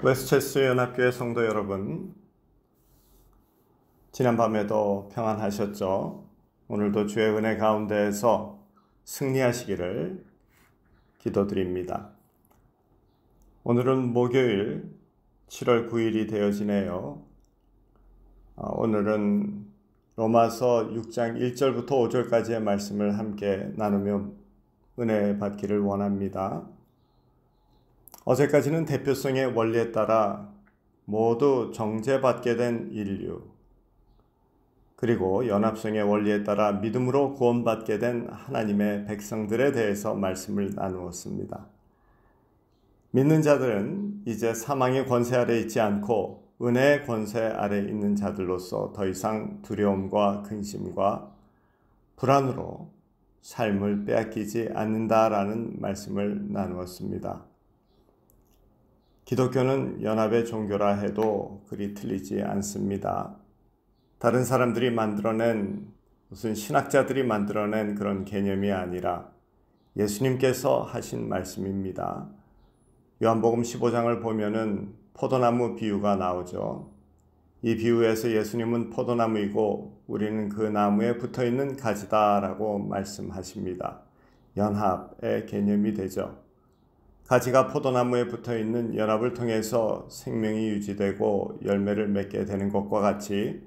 웨스체스터 연합교회 성도 여러분, 지난밤에도 평안하셨죠? 오늘도 주의 은혜 가운데에서 승리하시기를 기도드립니다. 오늘은 목요일 7월 9일이 되어지네요. 오늘은 로마서 6장 1절부터 5절까지의 말씀을 함께 나누며 은혜 받기를 원합니다. 어제까지는 대표성의 원리에 따라 모두 정죄받게 된 인류, 그리고 연합성의 원리에 따라 믿음으로 구원받게 된 하나님의 백성들에 대해서 말씀을 나누었습니다. 믿는 자들은 이제 사망의 권세 아래 있지 않고 은혜의 권세 아래 있는 자들로서 더 이상 두려움과 근심과 불안으로 삶을 빼앗기지 않는다라는 말씀을 나누었습니다. 기독교는 연합의 종교라 해도 그리 틀리지 않습니다. 다른 사람들이 만들어낸, 무슨 신학자들이 만들어낸 그런 개념이 아니라 예수님께서 하신 말씀입니다. 요한복음 15장을 보면은 포도나무 비유가 나오죠. 이 비유에서 예수님은 포도나무이고 우리는 그 나무에 붙어있는 가지다라고 말씀하십니다. 연합의 개념이 되죠. 가지가 포도나무에 붙어있는 연합을 통해서 생명이 유지되고 열매를 맺게 되는 것과 같이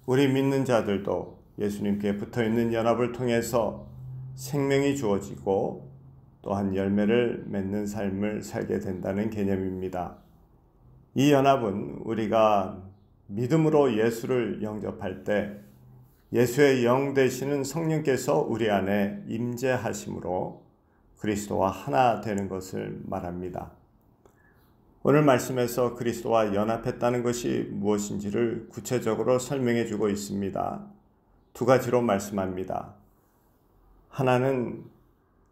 우리 믿는 자들도 예수님께 붙어있는 연합을 통해서 생명이 주어지고 또한 열매를 맺는 삶을 살게 된다는 개념입니다. 이 연합은 우리가 믿음으로 예수를 영접할 때 예수의 영 되시는 성령께서 우리 안에 임재하심으로 그리스도와 하나 되는 것을 말합니다. 오늘 말씀에서 그리스도와 연합했다는 것이 무엇인지를 구체적으로 설명해 주고 있습니다. 두 가지로 말씀합니다. 하나는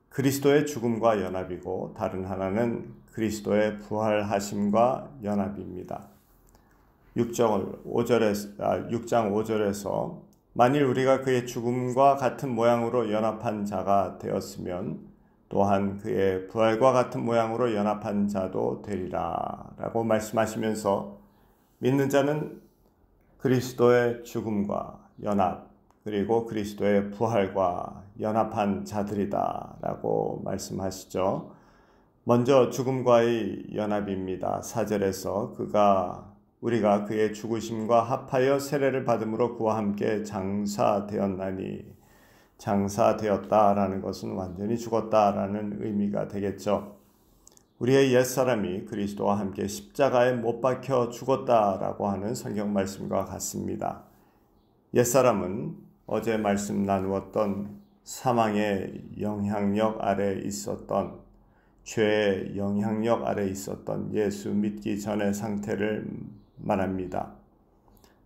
그리스도의 죽음과 연합이고 다른 하나는 그리스도의 부활하심과 연합입니다. 6장 5절에서 만일 우리가 그의 죽음과 같은 모양으로 연합한 자가 되었으면 또한 그의 부활과 같은 모양으로 연합한 자도 되리라 라고 말씀하시면서 믿는 자는 그리스도의 죽음과 연합 그리고 그리스도의 부활과 연합한 자들이다 라고 말씀하시죠. 먼저 죽음과의 연합입니다. 4절에서 우리가 그의 죽으심과 합하여 세례를 받음으로 그와 함께 장사되었나니, 장사되었다라는 것은 완전히 죽었다라는 의미가 되겠죠. 우리의 옛사람이 그리스도와 함께 십자가에 못 박혀 죽었다라고 하는 성경 말씀과 같습니다. 옛사람은 어제 말씀 나누었던 사망의 영향력 아래 있었던, 죄의 영향력 아래 있었던 예수 믿기 전의 상태를 말합니다.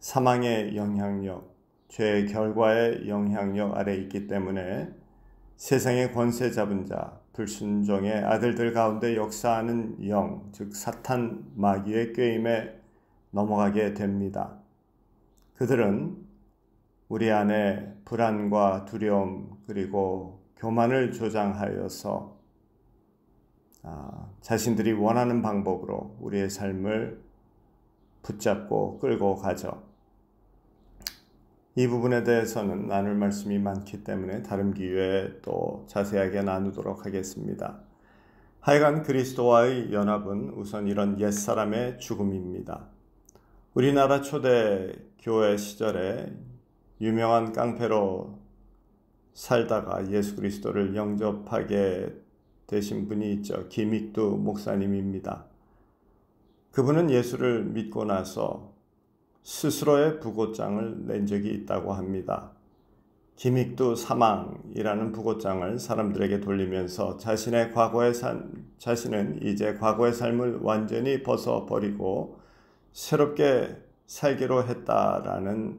사망의 영향력, 죄의 결과의 영향력 아래 있기 때문에 세상의 권세 잡은 자, 불순종의 아들들 가운데 역사하는 영, 즉 사탄 마귀의 꾀임에 넘어가게 됩니다. 그들은 우리 안에 불안과 두려움 그리고 교만을 조장하여서 자신들이 원하는 방법으로 우리의 삶을 붙잡고 끌고 가죠. 이 부분에 대해서는 나눌 말씀이 많기 때문에 다른 기회에 또 자세하게 나누도록 하겠습니다. 하여간 그리스도와의 연합은 우선 이런 옛사람의 죽음입니다. 우리나라 초대 교회 시절에 유명한 깡패로 살다가 예수 그리스도를 영접하게 되신 분이 있죠. 김익두 목사님입니다. 그분은 예수를 믿고 나서 스스로의 부고장을 낸 적이 있다고 합니다. 김익두 사망이라는 부고장을 사람들에게 돌리면서 자신은 이제 과거의 삶을 완전히 벗어버리고 새롭게 살기로 했다라는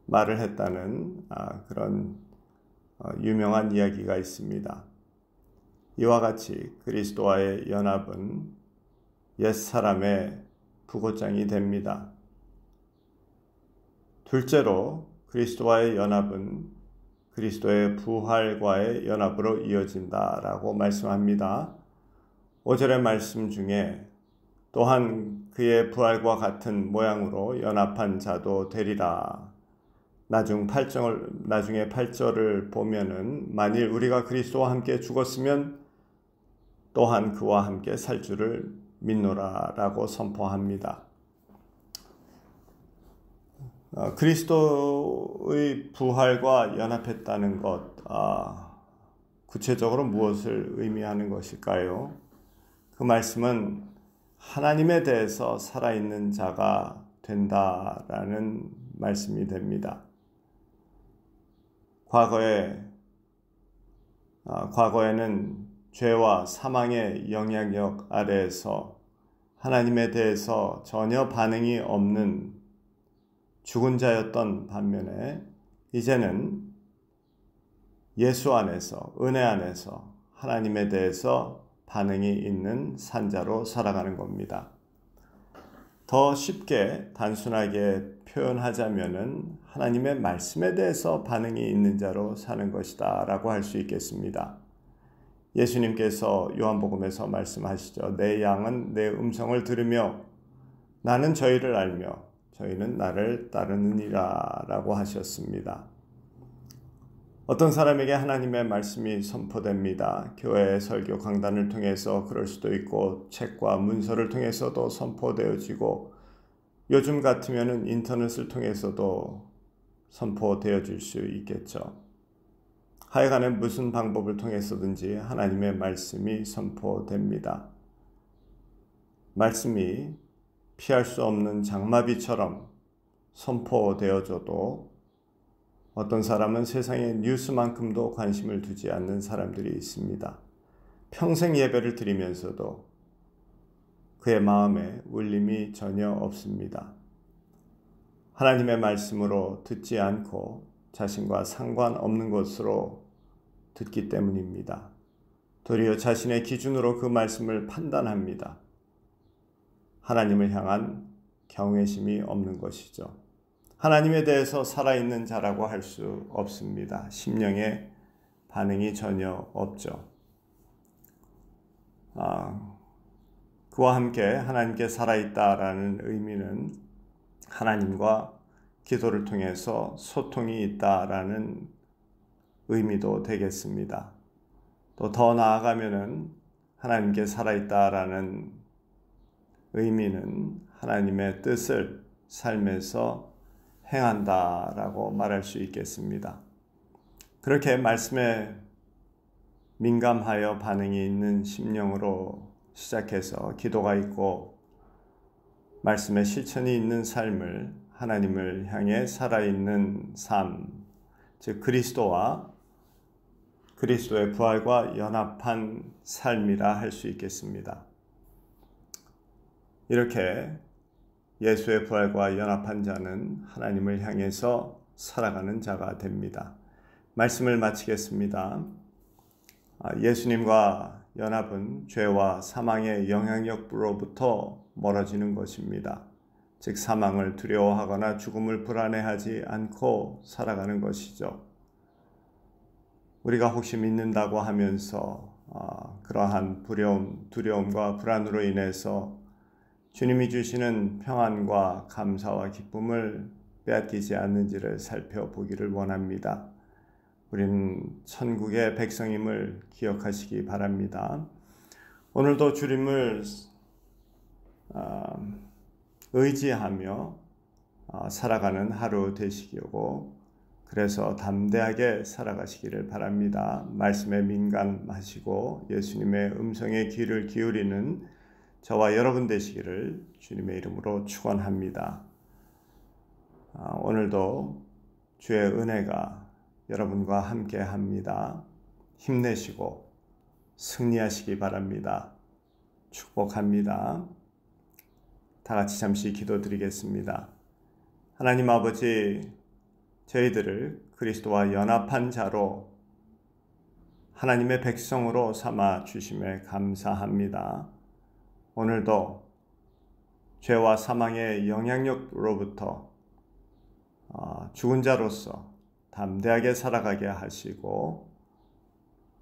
말을 했다는 그런 유명한 이야기가 있습니다. 이와 같이 그리스도와의 연합은 옛사람의 부고장이 됩니다. 둘째로 그리스도와의 연합은 그리스도의 부활과의 연합으로 이어진다라고 말씀합니다. 5절의 말씀 중에 또한 그의 부활과 같은 모양으로 연합한 자도 되리라. 나중에 8절을 보면은 만일 우리가 그리스도와 함께 죽었으면 또한 그와 함께 살 줄을 믿노라라고 선포합니다. 그리스도의 부활과 연합했다는 것, 구체적으로 무엇을 의미하는 것일까요? 그 말씀은 하나님에 대해서 살아있는 자가 된다라는 말씀이 됩니다. 과거에는 죄와 사망의 영향력 아래에서 하나님에 대해서 전혀 반응이 없는 죽은 자였던 반면에 이제는 예수 안에서, 은혜 안에서 하나님에 대해서 반응이 있는 산자로 살아가는 겁니다. 더 쉽게 단순하게 표현하자면은 하나님의 말씀에 대해서 반응이 있는 자로 사는 것이다 라고 할 수 있겠습니다. 예수님께서 요한복음에서 말씀하시죠. 내 양은 내 음성을 들으며 나는 저희를 알며 저희는 나를 따르느니라 라고 하셨습니다. 어떤 사람에게 하나님의 말씀이 선포됩니다. 교회 설교 강단을 통해서 그럴 수도 있고 책과 문서를 통해서도 선포되어지고 요즘 같으면 인터넷을 통해서도 선포되어질 수 있겠죠. 하여간에 무슨 방법을 통해서든지 하나님의 말씀이 선포됩니다. 말씀이 피할 수 없는 장마비처럼 선포되어져도 어떤 사람은 세상의 뉴스만큼도 관심을 두지 않는 사람들이 있습니다. 평생 예배를 드리면서도 그의 마음에 울림이 전혀 없습니다. 하나님의 말씀으로 듣지 않고 자신과 상관없는 것으로 듣기 때문입니다. 도리어 자신의 기준으로 그 말씀을 판단합니다. 하나님을 향한 경외심이 없는 것이죠. 하나님에 대해서 살아있는 자라고 할 수 없습니다. 심령의 반응이 전혀 없죠. 그와 함께 하나님께 살아있다라는 의미는 하나님과 기도를 통해서 소통이 있다라는 의미도 되겠습니다. 또 더 나아가면은 하나님께 살아있다라는 의미는 하나님의 뜻을 삶에서 행한다라고 말할 수 있겠습니다. 그렇게 말씀에 민감하여 반응이 있는 심령으로 시작해서 기도가 있고 말씀에 실천이 있는 삶을 하나님을 향해 살아있는 삶, 즉 그리스도의 부활과 연합한 삶이라 할 수 있겠습니다. 이렇게 예수의 부활과 연합한 자는 하나님을 향해서 살아가는 자가 됩니다. 말씀을 마치겠습니다. 예수님과 연합은 죄와 사망의 영향력으로부터 멀어지는 것입니다. 즉 사망을 두려워하거나 죽음을 불안해하지 않고 살아가는 것이죠. 우리가 혹시 믿는다고 하면서 그러한 두려움과 불안으로 인해서 주님이 주시는 평안과 감사와 기쁨을 빼앗기지 않는지를 살펴보기를 원합니다. 우리는 천국의 백성임을 기억하시기 바랍니다. 오늘도 주님을 의지하며 살아가는 하루 되시기고 그래서 담대하게 살아가시기를 바랍니다. 말씀에 민감하시고 예수님의 음성에 귀를 기울이는 저와 여러분 되시기를 주님의 이름으로 축원합니다. 오늘도 주의 은혜가 여러분과 함께 합니다. 힘내시고 승리하시기 바랍니다. 축복합니다. 다 같이 잠시 기도드리겠습니다. 하나님 아버지, 저희들을 그리스도와 연합한 자로 하나님의 백성으로 삼아 주심에 감사합니다. 오늘도 죄와 사망의 영향력으로부터 죽은 자로서 담대하게 살아가게 하시고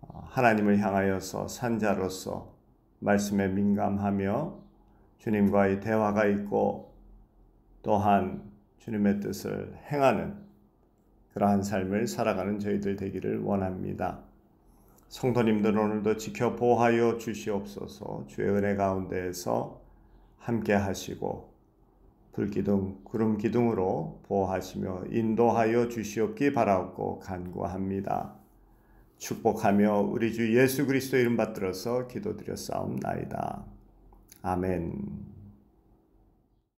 하나님을 향하여서 산 자로서 말씀에 민감하며 주님과의 대화가 있고 또한 주님의 뜻을 행하는 그러한 삶을 살아가는 저희들 되기를 원합니다. 성도님들 오늘도 지켜 보호하여 주시옵소서. 주의 은혜 가운데에서 함께 하시고 불기둥, 구름 기둥으로 보호하시며 인도하여 주시옵기 바라옵고 간구합니다. 축복하며 우리 주 예수 그리스도 이름 받들어서 기도드렸사옵나이다. 아멘.